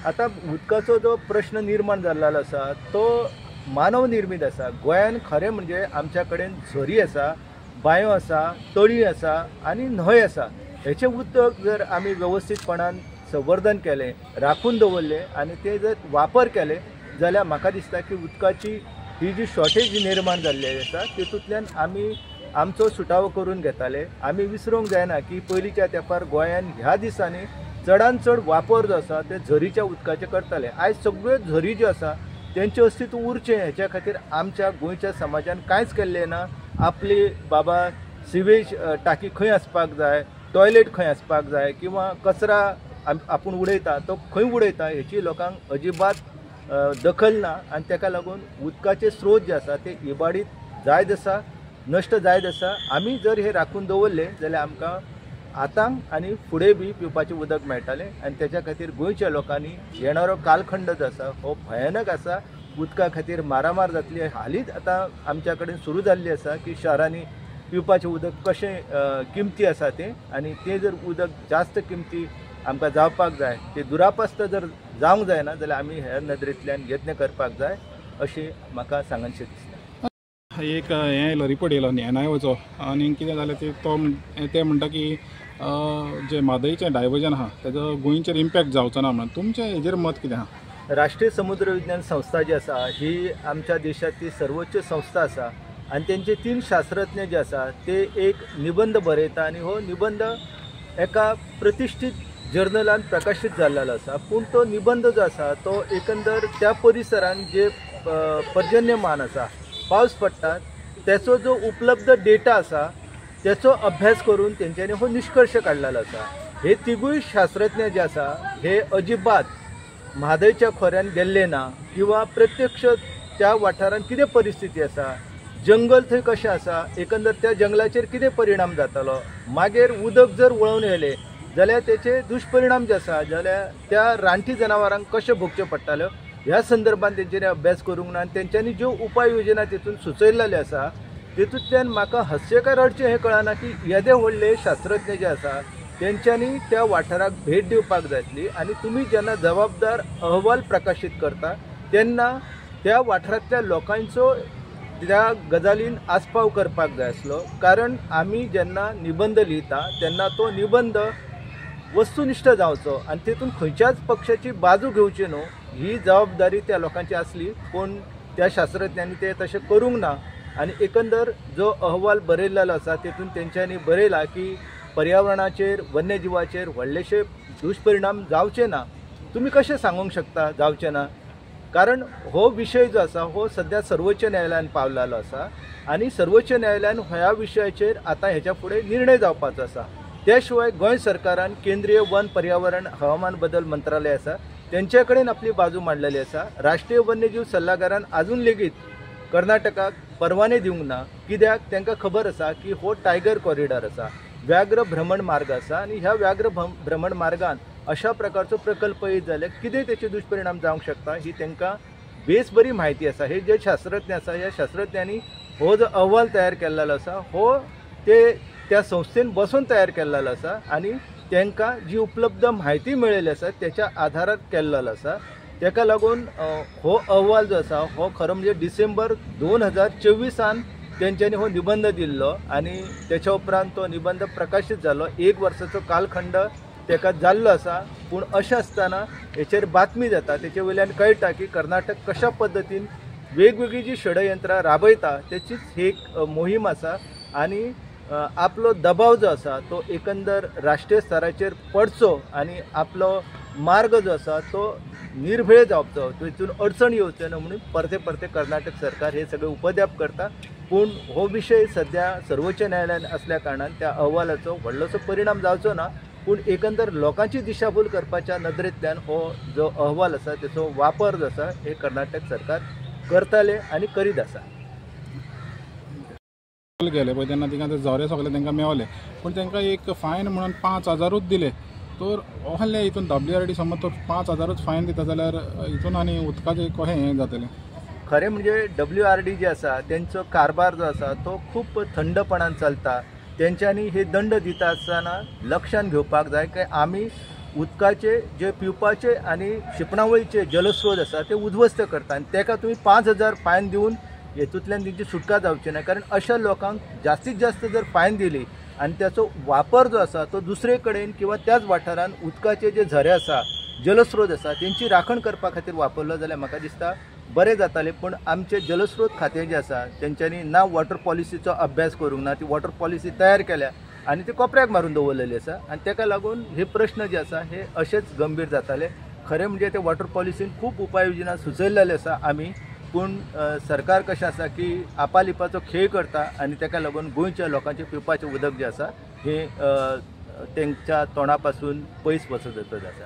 आता उदकाचो जो प्रश्न निर्माण जाल्लो आसा तो मानव निर्मित आसा। गोंयान खरें म्हणजे आमच्या कडेन झरी आसा, बांयो आसा, तळी आसा आनी न्हंय आसा। हेचें उदक जर आमी वेवस्थीतपणान संवर्धन केलें, राखून दवरलें आनी ते जर वापर केले जाल्यार म्हाका दिसता की उदकाची ही जी शॉर्टेज निर्माण जाल्ली आसा तितूंतल्यान आमी आमचो सुटावो करून घेताले। आमी विसरूंक जायना की पयलींच्या तेंपार गोंयान ह्या दिसांनी चडान चड वापर जो आसा ते झरीच्या उदकाचे करताले। आयज सगळ्यो झरी ज्यो आसा तेंचें अस्तित्व उरचें हेच्या खातीर आमच्या गोंयच्या समाजान कांयच केल्लें ना। आपली बाबा सिवेज टाकी खंय आसपाक जाय, टॉयलेट खंय आसपाक जाय किंवा कचरा आपूण उडयता तो खंय उडयता हेची लोकांक अजिबात दखल ना आनी ताका लागून उदकाचे स्रोत जे आसा ते इबाडीत जायत आसा, नश्ट जायत आसा। आमी जर हे राखून दवरले जाल्यार आमकां आतां आनी फुडें बी पिवपाचें उदक मेळटलें आनी तेच्या खातीर गोंयच्या लोकांनी येणारो कालखंड जो आसा हो भयानक आसा। उदका खातीर मारामार जातली हालींच आतां आमच्या कडेन सुरू जाल्ली आसा की शारांनी पिवपाचें उदक कशें किमती आसा तें आनी तें जर उदक जास्त किमती आमकां जावपाक जाय, ते दुरापस्त जर जावंक जायना जाल्यार आमी ह्या नदरेंतल्यान यत्न करपाक जाय अशें म्हाका सांगनशें दिसता। एक हें येयलो रिपोर्ट येयलो NIOचो आनी कितें जालें ते म्हणटा की जे म्हादईचें डायवर्जन आहा तेजो गोंयचेर इम्पॅक्ट जावचो ना म्हणून तुमचें हेजेर मत कितें आहा? राष्ट्रीय समुद्र विज्ञान संस्था जी आसा ही आमच्या देशांतली सर्वोच्च संस्था आसा आनी तेंचे 3 शास्त्रज्ञ जे आसा ते एक निबंध बरयता आनी हो निबंध एका प्रतिश्ठीत जर्नलान प्रकाशीत जाल्लो आसा। पूण तो निबंध जो आसा तो एकंदर त्या परिसरान जे पर्जन्यमान आसा, पावस पडटा त्याचो जो उपलब्ध डेटा आसा त्याचो अभ्यास करून तेंच्यांनी हो निष्कर्ष काडलेलो आसा। हे तिगूय शास्त्रज्ञ जे आसा हे अजिबात म्हादयच्या खोऱ्यान गेल्ले ना किंवा प्रत्यक्ष त्या वाठारांत कितें परिस्थिती आसा, जंगल थंय कशें आसा, एकंदर त्या जंगलाचेर कितें परिणाम जातालो, मागीर उदक जर वळोवन येयलें जाल्यार तेचे दुश्परिणाम जे आसा जाल्यार त्या रानटी जनावरांक कशें भोगच्यो पडटाल्यो ह्या संदर्भात तेंच्यांनी अभ्यास करूंक ना। तेंच्यांनी ज्यो उपाय योजना तेतून सुचयल्ल्यो आसा तेतूंतल्यान म्हाका हास्य काय रडचें हें कळना की येदे व्हडले शास्त्रज्ञ जे आसा तेंच्यांनी त्या वाठाराक भेट दिवपाक जायतली आनी तुमी जेन्ना जबाबदार अहवाल प्रकाशीत करता तेन्ना त्या वाठारांतल्या लोकांचो त्या गजालीन आस्पाव करपाक जाय आसलो। कारण आमी जेन्ना निबंध लिहिता तेन्ना तो निबंध वस्तुनिश्ठ जावचो आनी तेतून खंयच्याच पक्षाची बाजू घेवची न्हू ही जबाबदारी त्या लोकांची आसली। पूण त्या शास्त्रज्ञांनी ते तशें करूंक ना आनी एकंदर जो अहवाल बरयल्लो आसा तेतून तेंच्यांनी बरयला की पर्यावरणाचेर वन्यजीवाचेर व्हडलेशे दुश्परिणाम जावचे ना। तुमी कशें सांगूंक शकता जावचे ना? कारण हो विशय जो आसा हो सद्या सर्वोच्च न्यायालयान पावलेलो आसा आनी सर्वोच्च न्यायालयान ह्या विशयाचेर आतां हेच्या फुडें निर्णय जावपाचो आसा। त्या शिवाय गोंय सरकारान केंद्रीय वन पर्यावरण हवामान बदल मंत्रालय आसा तेंचे कडेन आपली बाजू मांडलेली आसा। राष्ट्रीय वन्यजीव सल्लागारान आजून लेगीत कर्नाटकाक परवाने दिवंक ना कित्याक तांकां खबर आसा की हो टायगर कॉरिडॉर आसा, व्याघ्र भ्रमण मार्ग आसा आनी ह्या व्याघ्र भ्रमण मार्गान अशा प्रकारचो प्रकल्प येत जाल्यार कितें तेचे दुश्परिणाम जावंक शकता ही तांकां बेस बरी म्हायती आसा। हे जे शास्त्रज्ञ आसा ह्या शास्त्रज्ञांनी हो जो अहवाल तयार केल्लो आसा हो ते त्या संस्थेन बसून तयार केल्लो आसा आनी तांकां जी उपलब्ध म्हायती मेळिल्ली आसा त्याच्या आधारार केल्लो आसा। ताका लागून हो अहवाल जो आसा हो खरो म्हणजे डिसेंबर 2024 तेंच्यांनी हो निबंध दिल्लो आनी त्याच्या उपरांत तो निबंध प्रकाशीत जालो। 1 वर्साचो कालखंड ताका जाल्लो आसा। पूण अशें आसतना हेचेर बातमी जाता तेचे वयल्यान कळटा की कर्नाटक कशा पद्दतीन वेगवेगळी जी षडयंत्रां राबयता तेचीच ही एक मोहीम आसा आनी आपलो दबाव जो आसा तो एकंदर राष्ट्रीय स्तराचेर पडचो आनी आपलो मार्ग जो आसा तो निर्भय जावचो, तितून अडचण येवच्यो ना म्हणून परते परते कर्नाटक सरकार हे सगळे उपद्याप करता। पूण हो विशय सद्या सर्वोच्च न्यायालयान असल्या कारणान त्या अहवालाचो व्हडलोसो परिणाम जावचो ना। पूण एकंदर लोकांची दिशाभूल करपाच्या नदरेंतल्यान हो जो अहवाल आसा तेचो वापर जो आसा हे कर्नाटक सरकार करताले आनी करीत आसा। गेले पळय तेन्ना तिका ते झरे सगळे तांकां मेवले पूण तांकां एक फायन म्हणून 5,000 दिले। तर असले हितून WRD समज तो 5,000 फायन दिता जाल्यार हितून आनी उदकाचें कशें हें जातलें? खरें म्हणजे WRD जे आसा तेंचो कारभार जो आसा तो खूब थंडपणान चलता। तेंच्यांनी हे दंड दिता आसतना लक्षांत घेवपाक जाय की आमी उदकाचे जे पिवपाचे आणि शिंपणावळीचे जलस्रोत आसा ते उद्ध्वस्त करता आनी ताका तुम्ही 5,000 फायन दिवन हेतूंतल्यान तेंची सुटका जावची ना. कारण अशा लोकांक जास्तीत जास्त जर फायन दिली आणि त्याचो वापर जो आसा तो दुसरे कडेन किंवा त्याच वाठारान उदकाचे जे झरे आसा जलस्रोत आसा तेंची राखण करपा खातीर वापरलो जाल्यार म्हाका दिसता बरें जातालें. पण आमचे जलस्रोत खातें जें आसा तेंच्यांनी ना वॉटर पॉलिसीचो अभ्यास करूंक ना. ती वॉटर पॉलिसी तयार केल्या आनी ती कोपऱ्याक मारून दवरलेली आसा आनी ताका लागून हे प्रश्न जे आसा हे अशेच गंभीर जाताले. खरें म्हणजे ते वॉटर पॉलिसीन खूब उपाय योजना सुचयलेले आसा आमी, पूण सरकार कशें आसा की आपालिपाचो खेळ करता आनी ताका लागून गोंयच्या लोकांचें पिवपाचें उदक जें आसा हें तेंच्या तोंडा पासून पयस वचत आसा.